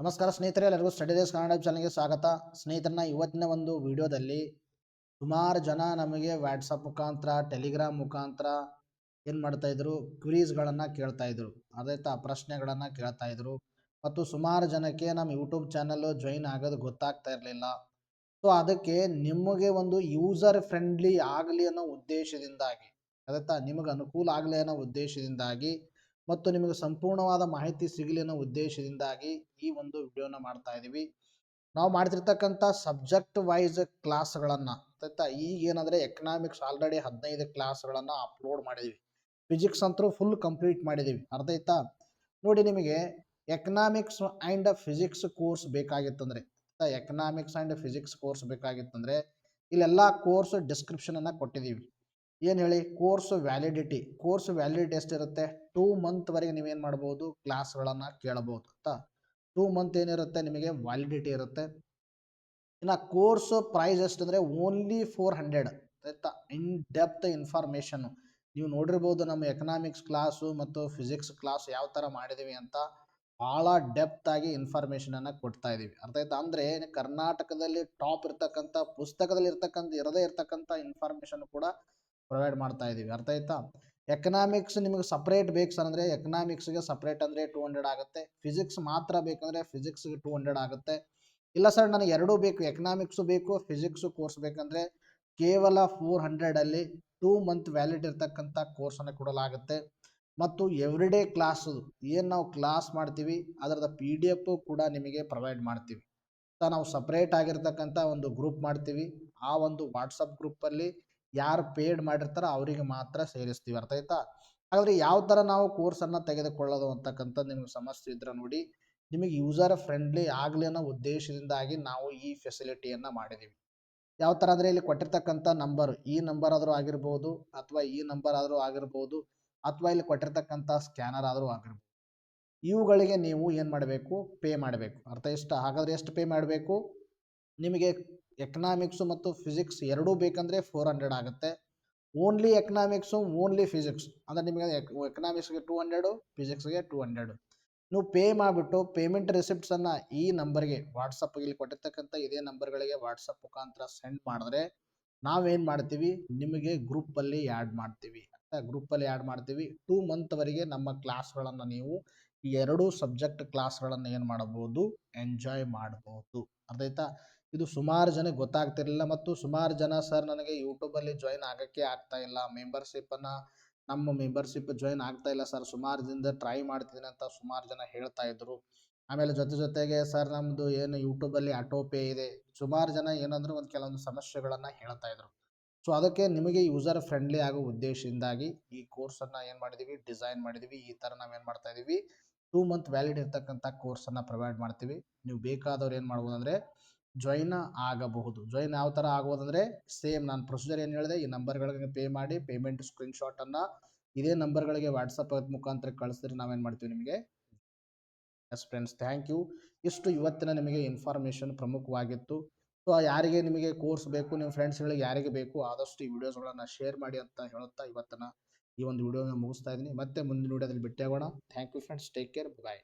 ನಮಸ್ಕಾರ ಸ್ನೇಹಿತರೆ, ಎಲ್ಲರಿಗೂ ಸ್ಟಡಿ ಡೇಸ್ ಕನ್ನಡ ಚಾನಲ್ಗೆ ಸ್ವಾಗತ. ಸ್ನೇಹಿತರನ್ನ ಇವತ್ತಿನ ಒಂದು ವಿಡಿಯೋದಲ್ಲಿ ಸುಮಾರು ಜನ ನಮಗೆ ವಾಟ್ಸಪ್ ಮುಖಾಂತರ, ಟೆಲಿಗ್ರಾಮ್ ಮುಖಾಂತರ ಏನು ಮಾಡ್ತಾ ಇದ್ರು, ಕ್ವೀಸ್ಗಳನ್ನು ಕೇಳ್ತಾ ಇದ್ರು. ಅದೇ ಪ್ರಶ್ನೆಗಳನ್ನು ಕೇಳ್ತಾ ಇದ್ರು. ಮತ್ತು ಸುಮಾರು ಜನಕ್ಕೆ ನಮ್ಮ ಯೂಟ್ಯೂಬ್ ಚಾನಲ್ ಜಾಯಿನ್ ಆಗೋದು ಗೊತ್ತಾಗ್ತಾ ಇರಲಿಲ್ಲ. ಸೊ ಅದಕ್ಕೆ ನಿಮಗೆ ಒಂದು ಯೂಸರ್ ಫ್ರೆಂಡ್ಲಿ ಆಗಲಿ ಅನ್ನೋ ಉದ್ದೇಶದಿಂದಾಗಿ, ಅದೇ ನಿಮಗೆ ಅನುಕೂಲ ಆಗಲಿ ಅನ್ನೋ ಉದ್ದೇಶದಿಂದಾಗಿ ಮತ್ತು ನಿಮಗೆ ಸಂಪೂರ್ಣವಾದ ಮಾಹಿತಿ ಸಿಗಲಿ ಅನ್ನೋ ಉದ್ದೇಶದಿಂದಾಗಿ ಈ ಒಂದು ವಿಡಿಯೋನ ಮಾಡ್ತಾ ಇದ್ದೀವಿ. ನಾವು ಮಾಡ್ತಿರ್ತಕ್ಕಂಥ ಸಬ್ಜೆಕ್ಟ್ ವೈಸ್ ಕ್ಲಾಸ್ಗಳನ್ನು ಈಗ ಏನಂದರೆ ಎಕನಾಮಿಕ್ಸ್ ಆಲ್ರೆಡಿ 15 ಕ್ಲಾಸ್ಗಳನ್ನು ಅಪ್ಲೋಡ್ ಮಾಡಿದ್ದೀವಿ. ಫಿಸಿಕ್ಸ್ ಅಂತೂ ಫುಲ್ ಕಂಪ್ಲೀಟ್ ಮಾಡಿದ್ದೀವಿ. ಅರ್ಥ ಆಯ್ತಾ? ನೋಡಿ, ನಿಮಗೆ ಎಕನಾಮಿಕ್ಸ್ ಆ್ಯಂಡ್ ಫಿಸಿಕ್ಸ್ ಕೋರ್ಸ್ ಬೇಕಾಗಿತ್ತಂದರೆ, ಎಕನಾಮಿಕ್ಸ್ ಆ್ಯಂಡ್ ಫಿಸಿಕ್ಸ್ ಕೋರ್ಸ್ ಬೇಕಾಗಿತ್ತಂದರೆ ಇಲ್ಲೆಲ್ಲ ಕೋರ್ಸ್ ಡಿಸ್ಕ್ರಿಪ್ಷನನ್ನು ಕೊಟ್ಟಿದ್ದೀವಿ. ಏನು ಹೇಳಿ, ಕೋರ್ಸ್ ವ್ಯಾಲಿಡಿಟಿ ಎಷ್ಟಿರುತ್ತೆ? 2 ಮಂತ್ವರೆಗೆ ನೀವೇನು ಮಾಡ್ಬೋದು, ಕ್ಲಾಸ್ಗಳನ್ನು ಕೇಳಬಹುದು ಅಂತ. 2 ಮಂತ್ ಏನಿರುತ್ತೆ ನಿಮಗೆ ವ್ಯಾಲಿಡಿಟಿ ಇರುತ್ತೆ. ಇನ್ನು ಕೋರ್ಸ್ ಪ್ರೈಸ್ ಎಷ್ಟಂದರೆ ಓನ್ಲಿ 400 ಆಯ್ತಾ. ಇನ್ ಡೆಪ್ತ್ ಇನ್ಫಾರ್ಮೇಷನ್ನು ನೀವು ನೋಡಿರ್ಬೋದು. ನಮ್ಮ ಎಕನಾಮಿಕ್ಸ್ ಕ್ಲಾಸು ಮತ್ತು ಫಿಸಿಕ್ಸ್ ಕ್ಲಾಸ್ ಯಾವ ಥರ ಮಾಡಿದ್ದೀವಿ ಅಂತ ಭಾಳ ಡೆಪ್ತ್ ಆಗಿ ಇನ್ಫಾರ್ಮೇಷನನ್ನು ಕೊಡ್ತಾ ಇದ್ದೀವಿ. ಅರ್ಥ ಆಯ್ತಾ? ಅಂದರೆ ಕರ್ನಾಟಕದಲ್ಲಿ ಟಾಪ್ ಇರ್ತಕ್ಕಂಥ, ಪುಸ್ತಕದಲ್ಲಿ ಇರದೇ ಇರ್ತಕ್ಕಂಥ ಇನ್ಫಾರ್ಮೇಷನ್ ಕೂಡ ಪ್ರೊವೈಡ್ ಮಾಡ್ತಾ ಇದ್ದೀವಿ. ಅರ್ಥ ಆಯ್ತಾ? ಎಕನಾಮಿಕ್ಸ್ ನಿಮಗೆ ಸಪ್ರೇಟ್ ಬೇಕು ಸರ್ ಅಂದರೆ ಎಕನಾಮಿಕ್ಸ್ಗೆ ಸಪ್ರೇಟ್ ಅಂದರೆ 200 ಆಗುತ್ತೆ. ಫಿಸಿಕ್ಸ್ ಮಾತ್ರ ಬೇಕಂದರೆ ಫಿಸಿಕ್ಸ್ಗೆ 200 ಆಗುತ್ತೆ. ಇಲ್ಲ ಸರ್ ನನಗೆ ಎರಡೂ ಬೇಕು, ಎಕನಾಮಿಕ್ಸು ಬೇಕು, ಫಿಸಿಕ್ಸು ಕೋರ್ಸ್ ಬೇಕಂದರೆ ಕೇವಲ 400ಅಲ್ಲಿ 2 ಮಂತ್ ವ್ಯಾಲಿಡ್ ಇರ್ತಕ್ಕಂಥ ಕೋರ್ಸನ್ನು ಕೊಡಲಾಗುತ್ತೆ. ಮತ್ತು ಎವ್ರಿಡೇ ಕ್ಲಾಸು ಏನು ನಾವು ಕ್ಲಾಸ್ ಮಾಡ್ತೀವಿ ಅದರದ PDF ಕೂಡ ನಿಮಗೆ ಪ್ರೊವೈಡ್ ಮಾಡ್ತೀವಿ. ನಾವು ಸಪ್ರೇಟ್ ಆಗಿರ್ತಕ್ಕಂಥ ಒಂದು ಗ್ರೂಪ್ ಮಾಡ್ತೀವಿ. ಆ ಒಂದು ವಾಟ್ಸಪ್ ಗ್ರೂಪಲ್ಲಿ ಯಾರು ಪೇಡ್ ಮಾಡಿರ್ತಾರೋ ಅವರಿಗೆ ಮಾತ್ರ ಸೇರಿಸ್ತೀವಿ. ಅರ್ಥ ಆಯ್ತಾ? ಹಾಗಾದರೆ ಯಾವ ಥರ ನಾವು ಕೋರ್ಸನ್ನು ತೆಗೆದುಕೊಳ್ಳೋದು ಅಂತಕ್ಕಂಥದ್ದು ನಿಮಗೆ ಸಮಸ್ಯೆ ಇದ್ರೆ ನೋಡಿ, ನಿಮಗೆ ಯೂಸರ್ ಫ್ರೆಂಡ್ಲಿ ಆಗಲಿ ಅನ್ನೋ ಉದ್ದೇಶದಿಂದಾಗಿ ನಾವು ಈ ಫೆಸಿಲಿಟಿಯನ್ನು ಮಾಡಿದ್ದೀವಿ. ಯಾವ ಥರ ಅಂದರೆ ಇಲ್ಲಿ ಕೊಟ್ಟಿರ್ತಕ್ಕಂಥ ನಂಬರ್, ಈ ನಂಬರ್ ಆದರೂ ಆಗಿರ್ಬೋದು, ಅಥವಾ ಈ ನಂಬರ್ ಆದರೂ ಆಗಿರ್ಬೋದು, ಅಥವಾ ಇಲ್ಲಿ ಕೊಟ್ಟಿರ್ತಕ್ಕಂಥ ಸ್ಕ್ಯಾನರ್ ಆದರೂ ಆಗಿರ್ಬೋದು. ಇವುಗಳಿಗೆ ನೀವು ಏನು ಮಾಡಬೇಕು, ಪೇ ಮಾಡಬೇಕು. ಅರ್ಥ ಇಷ್ಟ? ಹಾಗಾದರೆ ಎಷ್ಟು ಪೇ ಮಾಡಬೇಕು? ನಿಮಗೆ ಎಕನಾಮಿಕ್ಸು ಮತ್ತು ಫಿಸಿಕ್ಸ್ ಎರಡೂ ಬೇಕಂದರೆ 400 ಆಗುತ್ತೆ. ಓನ್ಲಿ ಎಕನಾಮಿಕ್ಸು, ಓನ್ಲಿ ಫಿಸಿಕ್ಸ್ ಅಂದರೆ ನಿಮಗೆ ಎಕನಾಮಿಕ್ಸ್ಗೆ 200, ಫಿಸಿಕ್ಸ್ಗೆ 200. ನೀವು ಪೇ ಮಾಡಿಬಿಟ್ಟು ಪೇಮೆಂಟ್ ರಿಸಿಪ್ಟ್ಸನ್ನು ಈ ನಂಬರ್ಗೆ ವಾಟ್ಸಪ್, ಇಲ್ಲಿ ಕೊಟ್ಟಿರ್ತಕ್ಕಂಥ ಇದೇ ನಂಬರ್ಗಳಿಗೆ ವಾಟ್ಸಪ್ ಮುಖಾಂತರ ಸೆಂಡ್ ಮಾಡಿದ್ರೆ ನಾವೇನು ಮಾಡ್ತೀವಿ, ನಿಮಗೆ ಗ್ರೂಪಲ್ಲಿ ಆ್ಯಡ್ ಮಾಡ್ತೀವಿ. ಗ್ರೂಪಲ್ಲಿ ಆ್ಯಡ್ ಮಾಡ್ತೀವಿ. 2 ಮಂತ್ವರೆಗೆ ನಮ್ಮ ಕ್ಲಾಸ್ಗಳನ್ನು ನೀವು ಈ ಎರಡೂ ಸಬ್ಜೆಕ್ಟ್ ಕ್ಲಾಸ್ಗಳನ್ನು ಏನು ಮಾಡಬಹುದು, ಎಂಜಾಯ್ ಮಾಡ್ಬೋದು. ಅರ್ಥ ಆಯ್ತಾ? ಇದು ಸುಮಾರು ಜನಕ್ಕೆ ಗೊತ್ತಾಗ್ತಿರಲಿಲ್ಲ. ಮತ್ತು ಸುಮಾರು ಜನ ಸರ್ ನನಗೆ ಯೂಟ್ಯೂಬಲ್ಲಿ ಜಾಯಿನ್ ಆಗೋಕ್ಕೆ ಆಗ್ತಾ ಇಲ್ಲ, ನಮ್ಮ ಮೆಂಬರ್ಶಿಪ್ ಜಾಯಿನ್ ಆಗ್ತಾ ಇಲ್ಲ ಸರ್, ಸುಮಾರು ದಿನದಿಂದ ಟ್ರೈ ಮಾಡ್ತಿದ್ದೀನಿ ಅಂತ ಸುಮಾರು ಜನ ಹೇಳ್ತಾ ಇದ್ರು. ಆಮೇಲೆ ಜೊತೆಗೆ ಸರ್ ನಮ್ಮದು ಏನು ಯೂಟ್ಯೂಬಲ್ಲಿ ಆಟೋ ಪೇ ಇದೆ, ಸುಮಾರು ಜನ ಏನಂದ್ರೆ ಕೆಲವೊಂದು ಸಮಸ್ಯೆಗಳನ್ನು ಹೇಳ್ತಾ ಇದ್ರು. ಸೊ ಅದಕ್ಕೆ ನಿಮಗೆ ಯೂಸರ್ ಫ್ರೆಂಡ್ಲಿ ಆಗೋ ಉದ್ದೇಶದಿಂದಾಗಿ ಈ ಕೋರ್ಸನ್ನು ಏನು ಮಾಡಿದ್ದೀವಿ, ಡಿಸೈನ್ ಮಾಡಿದ್ದೀವಿ. ಈ ಥರ ನಾವೇನು ಮಾಡ್ತಾ ಇದ್ದೀವಿ, 2 ಮಂತ್ ವ್ಯಾಲಿಡ್ ಇರ್ತಕ್ಕಂಥ ಕೋರ್ಸನ್ನು ಪ್ರೊವೈಡ್ ಮಾಡ್ತೀವಿ. ನೀವು ಬೇಕಾದವ್ರು ಏನು ಮಾಡ್ಬೋದು ಅಂದರೆ ಜಾಯಿನ್ ಆಗಬಹುದು. ಜಾಯಿನ್ ಯಾವ ಥರ ಆಗ್ಬೋದಂದರೆ ಸೇಮ್ ನಾನು ಪ್ರೊಸೀಜರ್ ಏನು ಹೇಳಿದೆ, ಈ ನಂಬರ್ಗಳಿಗೆ ಪೇ ಮಾಡಿ ಪೇಮೆಂಟ್ ಸ್ಕ್ರೀನ್ಶಾಟನ್ನು ಇದೇ ನಂಬರ್ಗಳಿಗೆ ವಾಟ್ಸಪ್ ಮುಖಾಂತರ ಕಳಿಸಿದ್ರೆ ನಾವೇನು ಮಾಡ್ತೀವಿ ನಿಮಗೆ. Yes friends, thank you. ಇಷ್ಟು ಇವತ್ತಿನ ನಿಮಗೆ ಇನ್ಫಾರ್ಮೇಷನ್ ಪ್ರಮುಖವಾಗಿತ್ತು. ಸೊ ಯಾರಿಗೆ ನಿಮಗೆ ಕೋರ್ಸ್ ಬೇಕು, ನಿಮ್ಮ ಫ್ರೆಂಡ್ಸ್ಗಳಿಗೆ ಯಾರಿಗೆ ಬೇಕು ಆದಷ್ಟು ಈ ವಿಡಿಯೋಸ್ಗಳನ್ನು ಶೇರ್ ಮಾಡಿ ಅಂತ ಹೇಳುತ್ತಾ ಇವತ್ತಿನ ಈ ಒಂದು ವಿಡಿಯೋನ ಮುಗಿಸ್ತಾ ಇದ್ದೀನಿ. ಮತ್ತೆ ಮುಂದಿನ ವಿಡಿಯೋದಲ್ಲಿ ಭೇಟಿಯಾಗೋಣ. Thank you friends, take care, bye.